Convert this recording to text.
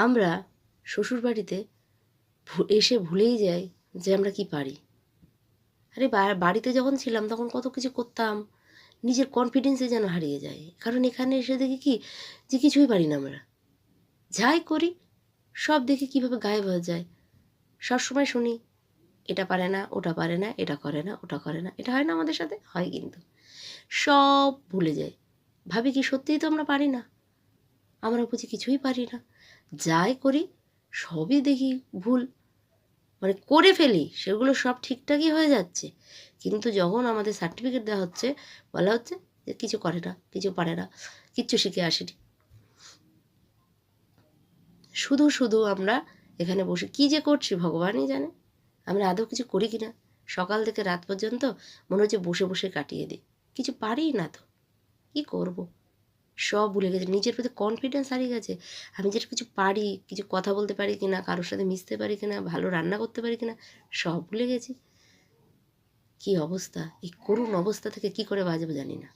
আমরা শ্বশুরবাড়িতে এসে ভুলেই যাই যে আমরা কি পারি। আরে বাড়িতে যখন ছিলাম তখন কত কিছু করতাম, নিজের কনফিডেন্সে যেন হারিয়ে যায়। কারণ এখানে এসে দেখি কি যে কিছুই পারি না আমরা, যাই করি সব দেখি কীভাবে গায়েব হয়ে যায়। সবসময় শুনি এটা পারে না, ওটা পারে না, এটা করে না, ওটা করে না। এটা হয় না আমাদের সাথে? হয় কিন্তু। সব ভুলে যাই, ভাবি কি সত্যিই তো আমরা পারি না, আমরা বুঝি কিছুই পারি না। যাই করি সবই দেখি ভুল, মানে করে ফেলি সেগুলো সব ঠিকঠাকই হয়ে যাচ্ছে, কিন্তু যখন আমাদের সার্টিফিকেট দেওয়া হচ্ছে বলা হচ্ছে যে কিছু করে না, কিছু পারে না, কিচ্ছু শিখে আসেনি। শুধু শুধু আমরা এখানে বসে কী যে করছি ভগবানই জানে। আমরা আদৌ কিছু করি কি না? সকাল থেকে রাত পর্যন্ত মনে হচ্ছে বসে বসে কাটিয়ে দিই, কিছু পারি না তো, কী করব? সব ভুলে গেছি, নিজের প্রতি কনফিডেন্স হারিয়ে গেছে। আমি যে কিছু পারি, কিছু কথা বলতে পারি কি না, কারোর সাথে মিশতে পারি কি না, ভালো রান্না করতে পারি কি না, সব ভুলে গেছি। কী অবস্থা! এই করুণ অবস্থা থেকে কী করে বাঁচবো জানি না।